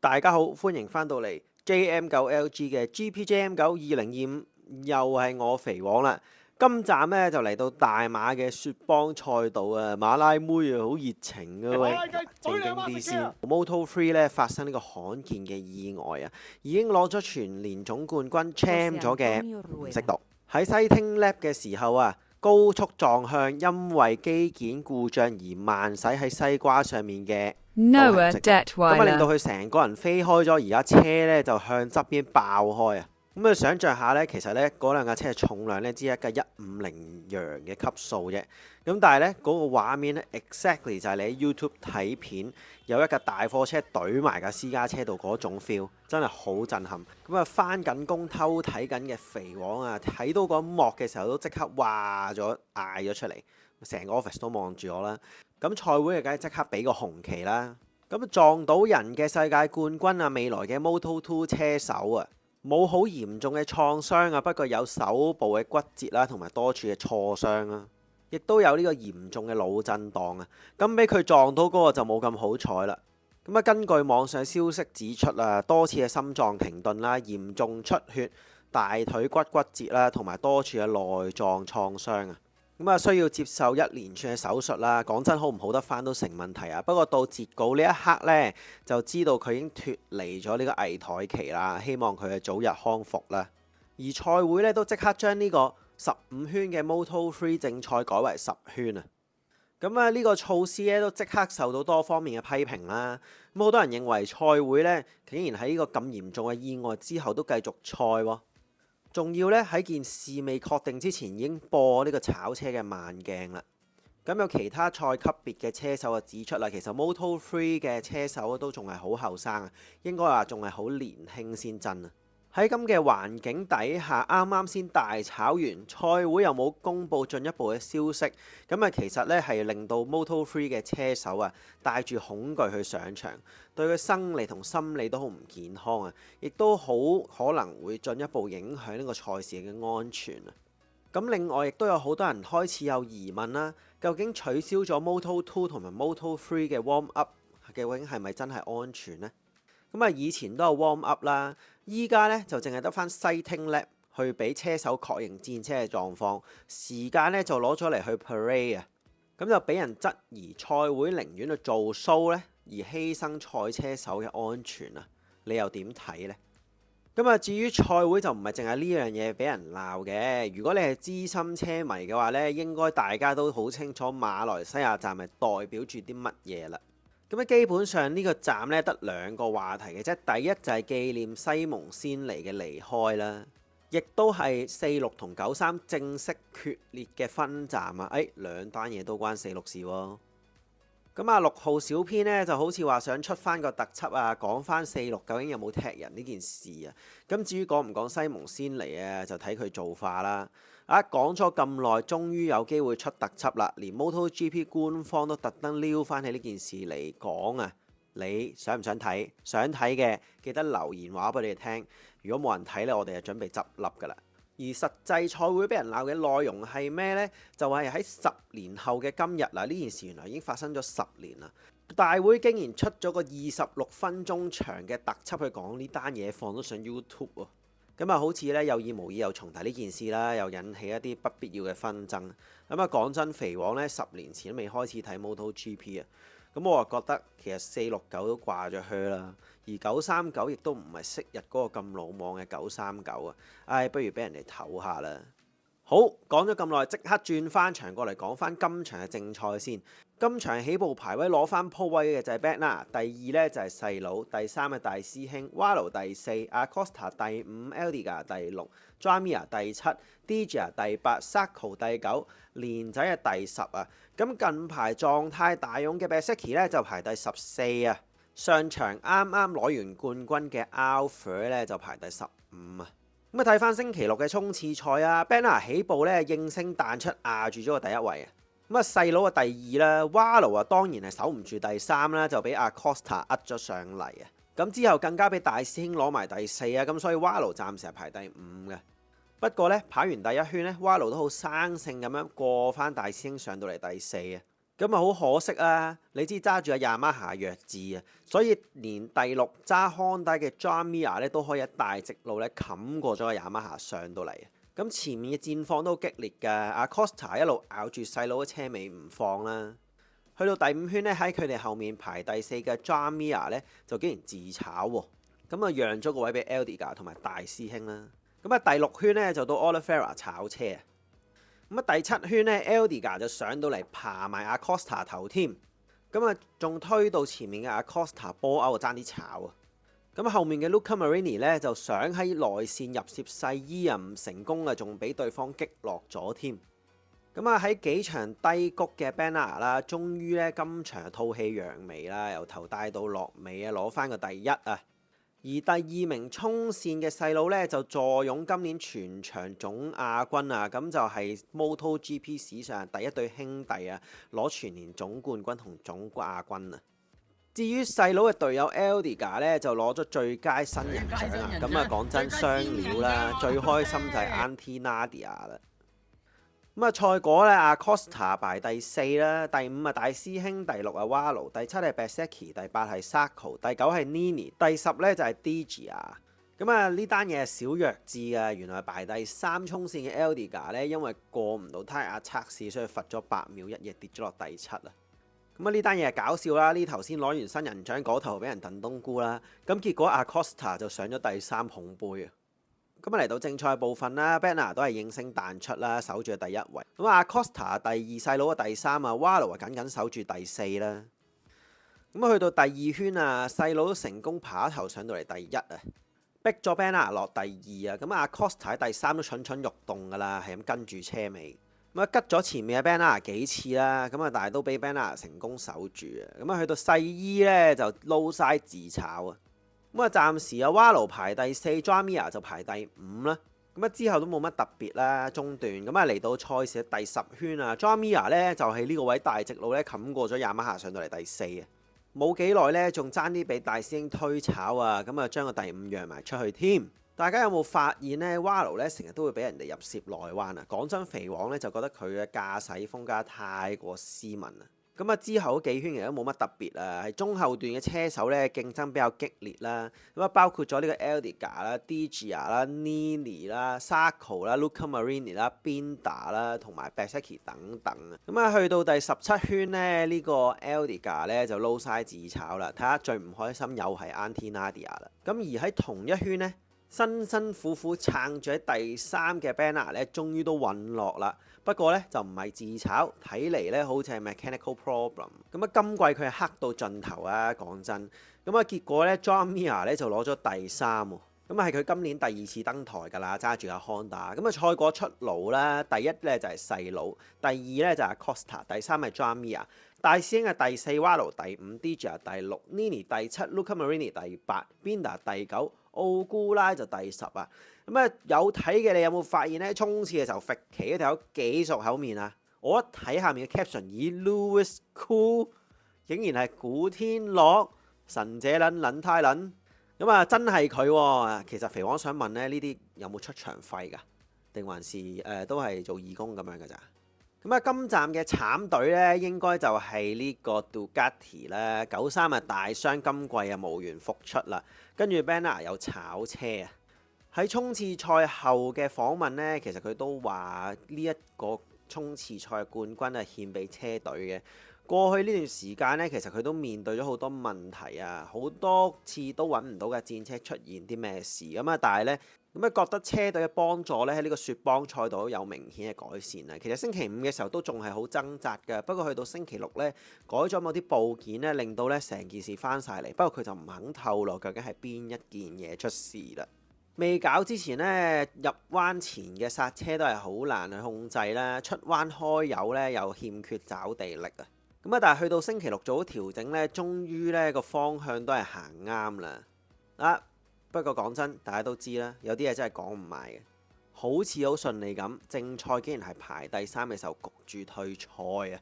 大家好，歡迎翻到嚟 JM9LG 嘅 GPJM9 2025，又係我肥王啦。今站咧就嚟到大馬嘅雪邦賽道啊，馬拉妹啊好熱情啊喂，正經啲先。Moto3 咧發生呢個罕見嘅意外啊，已經攞咗全年總冠軍 champ 咗嘅唔識讀。喺西汀 lap 嘅時候啊，高速撞向因為機件故障而慢駛喺西瓜上面嘅。Noah 咁啊，令到 Detweiler 佢成個人飛開咗，而家車咧就向側邊爆開啊！咁啊，想像下咧，其實咧嗰兩架車嘅重量咧只係一架150羊嘅級數啫。咁但係咧嗰個畫面咧 exactly 就係你喺 YouTube 睇片有一架大貨車懟埋架私家車度嗰種 feel， 真係好震撼。咁啊，翻緊工偷睇緊嘅肥王啊，睇到嗰一幕嘅時候都即刻話咗嗌咗出嚟，成個 office 都望住我啦。咁賽會梗係即刻俾個紅旗啦。咁撞到人嘅世界冠軍啊，未來嘅 Moto2 車手啊，冇好嚴重嘅創傷啊，不過有手部嘅骨折啦，同埋多處嘅挫傷啦，亦都有呢個嚴重嘅腦震盪啊。咁俾佢撞到嗰個就冇咁好彩啦。咁啊，根據網上消息指出啊，多次嘅心臟停頓啦，嚴重出血、大腿骨折啦，同埋多處嘅內臟創傷啊。咁啊，需要接受一連串嘅手術啦。講真，好唔好得翻都成問題啊。不過到截稿呢一刻呢，就知道佢已經脫離咗呢個危殆期啦。希望佢係早日康復啦。而賽會呢，都即刻將呢個15圈嘅 Moto3 正賽改為10圈啊。咁啊，呢個措施呢，都即刻受到多方面嘅批評啦。咁好多人認為賽會呢，竟然喺呢個咁嚴重嘅意外之後都繼續賽喎。仲要咧喺件事未確定之前已經播呢個炒車嘅慢鏡啦。咁有其他賽級別嘅車手就指出啦，其實 Moto3 嘅車手都仲係好後生啊，應該話仲係好年輕先真啊。喺咁嘅環境底下，啱啱先大炒完，賽會又冇公布進一步嘅消息，咁啊其實咧係令到 Moto3 嘅車手啊帶住恐懼去上場，對佢生理同心理都好唔健康啊，亦都好可能會進一步影響呢個賽事嘅安全啊。咁另外亦都有好多人開始有疑問啦，究竟取消咗 Moto2 同埋 Moto3 嘅 warm up 究竟係咪真係安全呢？咁啊，以前都有 warm up 啦，依家咧就淨係得翻西汀 lap 去俾車手確認戰車嘅狀況，時間咧就攞咗嚟去 parade 啊，咁就俾人質疑賽會寧願去做 show 咧，而犧牲賽車手嘅安全啊，你又點睇呢？咁啊，至於賽會就唔係淨係呢樣嘢俾人鬧嘅，如果你係資深車迷嘅話咧，應該大家都好清楚馬來西亞站係代表住啲乜嘢啦。咁基本上呢個站咧得兩個話題嘅啫。第一就係紀念西蒙先尼嘅離開啦，亦都係46同93正式決裂嘅分站啊！兩單嘢都關46事喎。咁啊，6號小編呢就好似話想出翻個特輯啊，講翻46究竟有冇踢人呢件事啊。咁至於講唔講西蒙先尼啊，就睇佢做法啦。講咗咁耐，終於有機會出特輯啦，連 MotoGP 官方都特登撩翻起呢件事嚟講啊！你想唔想睇？想睇嘅記得留言話俾你哋聽。如果冇人睇呢，我哋就準備執笠噶啦。而實際賽會俾人鬧嘅內容係咩呢？就係喺10年後嘅今日嗱，呢件事原來已經發生咗10年啦。大會竟然出咗個26分鐘長嘅特輯去講呢單嘢，放咗上 YouTube 喎。咁啊，好似咧有意無意又重提呢件事啦，又引起一啲不必要嘅紛爭。咁啊，講真，肥王咧10年前都未開始睇 MotoGP 啊，咁我啊覺得其實469都掛咗靴啦，而939亦都唔係昔日嗰個咁魯莽嘅939啊，不如俾人哋唞下啦。好，講咗咁耐，即刻轉翻場過嚟講翻今場嘅正賽先。今場起步排位攞翻鋪位嘅就係 Ben 啦，第二呢就係細佬，第三係大師兄 Walo 第四，Acosta 第五 ，Eldiga 第六，Jamia 第七，Dija 第八，Sako 第九，連仔係第10啊。咁近排狀態大勇嘅 Bezzecchi 呢就排第14啊。上場啱啱攞完冠軍嘅 Alfer 呢就排第15啊。咁啊，睇翻星期六嘅衝刺賽啊 ，Ben 起步呢應聲彈出壓住咗個第一位啊。咁啊，細佬啊第二啦 ，Walo 啊當然係守唔住第3啦，就俾 Acosta 呃咗上嚟啊。咁之後更加俾大師兄攞埋第4啊，咁所以 Walo 暫時係排第5嘅。不過呢，跑完第一圈呢 ，Walo 都好生性咁樣過翻大師兄上到嚟第4啊。咁啊好可惜啊！你知揸住阿雅馬哈弱智啊，所以連第六揸康底嘅 John Mir 咧都可以喺大直路咧冚過咗阿雅馬哈上到嚟。咁前面嘅戰況都好激烈㗎，阿 Costa 一路咬住細佬嘅車尾唔放啦。去到第五圈咧，喺佢哋後面排第4嘅 John Mir 咧就竟然自炒喎，咁啊讓咗個位俾 Eldiga 同埋大師兄啦。咁啊第六圈咧就到 Oliveira 炒車啊。咁啊第7圈咧 Eldiga 就上到嚟爬埋阿 Costa 頭添，咁啊仲推到前面嘅阿 Costa 波歐爭啲炒啊！咁後面嘅 Luca Marini 咧就想喺內線入攝細衣啊，唔成功啊，仲俾對方擊落咗添。咁啊喺幾場低谷嘅 Banner 啦，終於咧今場吐氣揚眉啦，由頭帶到落尾啊，攞翻個第一啊！而第2名衝線嘅細佬咧就坐擁今年全場總亞軍啊，咁就係 MotoGP 史上第一對兄弟啊，攞全年總冠軍同總亞軍啊！至於細佬嘅隊友 Eldiga 咧就攞咗最佳新人獎啊！咁啊講真雙料啦，最開心就係 Auntie Nadia 啦。咁啊賽果咧，阿 Costa 排第4啦，第5啊大師兄，第6啊 Wallo， 第7係 Bezzecchi， 第8係 Sarko， 第9係 Nini， 第10咧就係 Digi 啊。咁啊呢單嘢係小弱智啊，原來排第3衝線嘅 Eldiga 咧，因為過唔到胎壓測試，所以罰咗8秒1夜跌咗落第7啊。咁啊呢單嘢係搞笑啦，呢頭先攞完新人獎，嗰頭俾人燉冬菇啦。咁結果阿 Costa 就上咗第3捧杯啊。咁啊嚟到正賽部分啦 Banner 都係應聲彈出啦，守住第1位。咁阿 Costa 第2，細佬嘅第3啊 Wallo 啊緊緊守住第4啦。咁啊去到第2圈啊，細佬都成功爬頭上到嚟第1啊，逼咗 Banner 落第2啊。咁阿 Costa 喺第3都蠢蠢欲動㗎啦，係咁跟住車尾。咁啊吉咗前面嘅 Banner 幾次啦，咁啊但係都俾 Banner 成功守住啊。咁啊去到細衣咧就撈晒自炒啊。咁啊，暫時阿 Wallo 排第4 John Mir 就排第5啦。咁啊，之後都冇乜特別啦，中段咁啊嚟到賽事嘅第10圈啊，John Mir 咧就係呢個位大直路咧冚過咗雅馬哈上到嚟第4啊。冇幾耐咧，仲爭啲俾大師兄推炒啊，咁啊將個第5讓埋出去添。大家有冇發現咧？Wallo咧成日都會俾人哋入攝內彎啊。講真，肥王咧就覺得佢嘅駕駛風格太過斯文啊。咁啊，之後嗰幾圈其實都冇乜特別啊，係中後段嘅車手咧競爭比較激烈啦。咁啊，包括咗呢個 Eldiga 啦、Digia 啦、Nini 啦、Sarko 啦、Luca Marini 啦、Binder 啦同埋 Bezzecchi 等等啊。咁啊，去到第17圈咧，呢個 Eldiga 咧就撈晒自炒啦。睇下最唔開心又係 Auntie Nadia 啦。咁而喺同一圈咧，辛辛苦苦撐住喺第3嘅 Banner 咧，終於都隕落啦。不過咧就唔係自炒，睇嚟咧好似係 mechanical problem。咁啊，今季佢係黑到盡頭啊！講真，咁啊結果咧 John Mir 咧就攞咗第3喎。咁啊係佢今年第2次登台㗎啦，揸住阿 Honda。咁啊賽果出爐啦，第1咧就係細佬，第2咧就係 Costa， 第3係 John Mir。大師兄係第4 Wallo， 第5 Digia， 第6 Nini， 第7 Luca Marini， 第8 Binder， 第9奧古拉就第10啊。咁啊有睇嘅你有冇發現咧？衝刺嘅時候揈旗嗰條友幾熟口面啊！我一睇下面嘅 caption， 咦 Lewis Cool 竟然係古天樂，神者撚太撚咁啊！真係佢喎。其實肥王想問咧，呢啲有冇出場費㗎？定還是都係做義工咁樣㗎咋？咁啊，今站嘅慘隊咧，應該就係呢個 Ducati 啦。93啊大傷，今季啊無緣復出啦。跟住 Banner 又炒車啊！喺衝刺賽後嘅訪問咧，其實佢都話呢一個衝刺賽冠軍係獻俾車隊嘅。過去呢段時間咧，其實佢都面對咗好多問題啊，好多次都揾唔到嘅戰車出現啲咩事咁啊，但係咧咁啊覺得車隊嘅幫助咧喺呢個雪邦賽道都有明顯嘅改善啊。其實星期5嘅時候都仲係好掙扎㗎，不過去到星期6咧改咗某啲部件咧，令到咧成件事翻晒嚟。不過佢就唔肯透露究竟係邊一件嘢出事啦。未搞之前咧，入彎前嘅剎車都係好難去控制啦，出彎開油咧又欠缺抓地力啊。咁啊，但係去到星期6做咗調整咧，終於咧個方向都係行啱啦。啊，不過講真，大家都知啦，有啲嘢真係講唔埋嘅。好似好順利咁，正賽竟然係排第3嘅時候焗住退賽啊！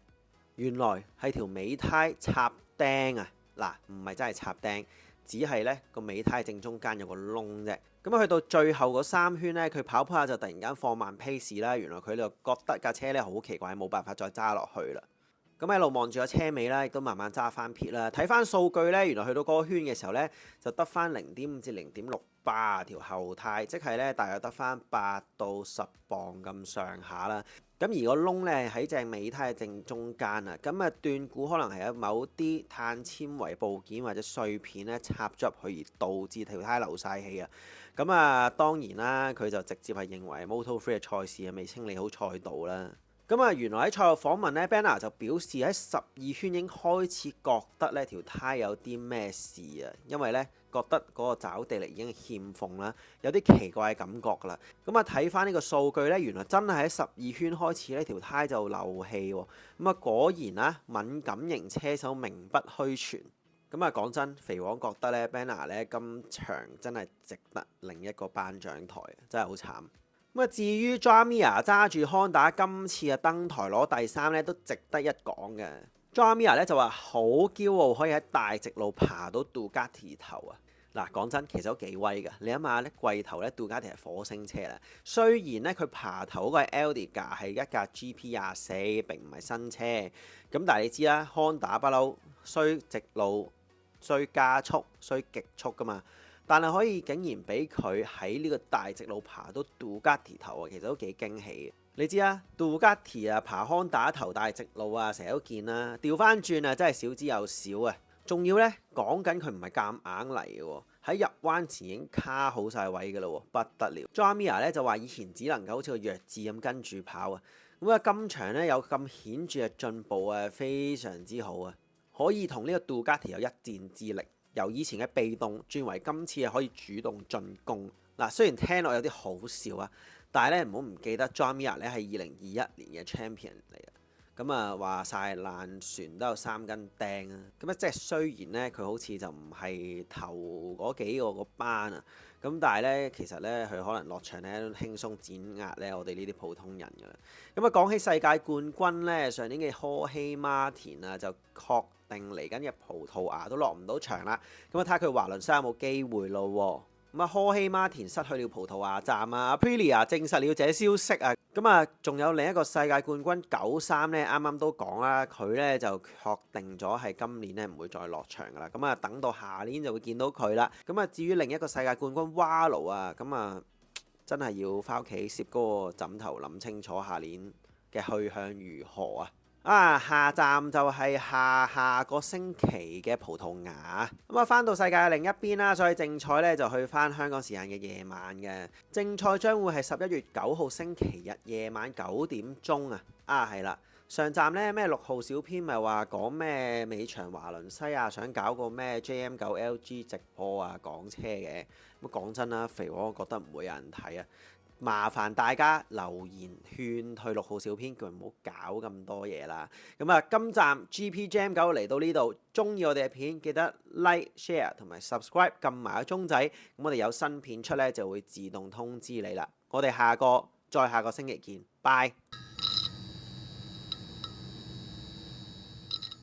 原來係條尾胎插釘啊！嗱，唔係真係插釘。只係咧個尾胎正中間有個窿啫，咁啊去到最後嗰3圈咧，佢跑下就突然間放慢 pace 啦。原來佢就覺得架車咧好奇怪，冇辦法再揸落去啦。咁喺度望住個車尾啦，亦都慢慢揸翻撇啦。睇翻數據咧，原來去到嗰個圈嘅時候咧，就得翻0.5至0.6巴條後胎，即係咧大約得翻8到10磅咁上下啦。咁而個窿咧喺正尾胎嘅正中間啊，咁啊斷估可能係有某啲碳纖維部件或者碎片咧插咗入去，而導致條胎漏晒氣啊。咁啊當然啦，佢就直接係認為 Moto3 嘅賽事係未清理好賽道啦。咁啊，原來喺賽後訪問咧 Banner 就表示喺12圈已經開始覺得呢條胎有啲咩事啊，因為咧覺得嗰個抓地力已經欠奉啦，有啲奇怪嘅感覺㗎啦。咁啊睇翻呢個數據咧，原來真係喺12圈開始呢條胎就漏氣喎。咁啊果然啦，敏感型車手名不虛傳。咁啊講真，肥王覺得咧 Banner 咧今場真係值得另一個頒獎台，真係好慘。咁啊，至於 Joan Mir 揸住 Honda 今次啊登台攞第3咧，都值得一講嘅。Joan Mir 咧就話好驕傲可以喺大直路爬到杜嘉迪頭啊！嗱，講真，其實都幾威㗎。你諗下咧，季頭咧杜嘉迪係火星車啦。雖然咧佢爬頭嗰個 Eldiga 係一架 GP24，並唔係新車。咁但係你知啦，Honda 不嬲衰直路、衰加速、衰極速㗎嘛。但係可以竟然俾佢喺呢個大直路爬到杜嘉迪頭啊，其實都幾驚喜嘅。你知啊，杜嘉迪啊爬Honda頭大直路啊，成日都見啦。調翻轉啊，真係少之又少啊。仲要咧講緊佢唔係夾硬嚟嘅喎，喺入彎前已經卡好晒位嘅咯喎，不得了。Joan Mir 咧就話以前只能夠好似個弱智咁跟住跑啊，咁啊今場咧有咁顯著嘅進步啊，非常之好啊，可以同呢個杜嘉迪有一戰之力。由以前嘅被動轉為今次係可以主動進攻。嗱，雖然聽落有啲好笑啊，但係咧唔好唔記得 Joan Mir 咧係2021年嘅 champion 嚟嘅。咁啊話晒爛船都有3根釘啊。咁啊即係雖然咧佢好似就唔係頭嗰幾個班啊，咁但係咧其實咧佢可能落場咧輕鬆碾壓咧我哋呢啲普通人㗎啦。咁啊講起世界冠軍咧，上年嘅科希馬田啊就確定嚟緊嘅葡萄牙都落唔到場啦，咁啊睇下佢華倫西有冇機會咯喎。咁啊科希馬田失去了葡萄牙站啊 Aprilia 證實了這消息啊。咁啊仲有另一個世界冠軍93咧，啱啱都講啦，佢咧就確定咗係今年咧唔會再落場噶啦。咁啊等到下年就會見到佢啦。咁啊至於另一個世界冠軍瓦盧啊，咁啊真係要翻屋企攝嗰個枕頭諗清楚下年嘅去向如何啊！下站就係下個星期嘅葡萄牙。咁啊，翻到世界嘅另一邊啦，所以正賽咧就去翻香港時間嘅夜晚嘅正賽，將會係11月9號星期日夜晚9點鐘啊！係啦，上站咧咩6號小編咪話講咩尾場華倫西亞想搞個咩 JM9 LG 直播啊講車嘅。咁講真啦，肥我覺得唔會有人睇啊！麻煩大家留言勸退6號小編，叫佢唔好搞咁多嘢啦。咁啊，今站 GP Jam 9嚟到呢度，中意我哋嘅片記得 like、share 同埋 subscribe， 撳埋個鐘仔，咁我哋有新片出咧就會自動通知你啦。我哋再下個星期見，拜。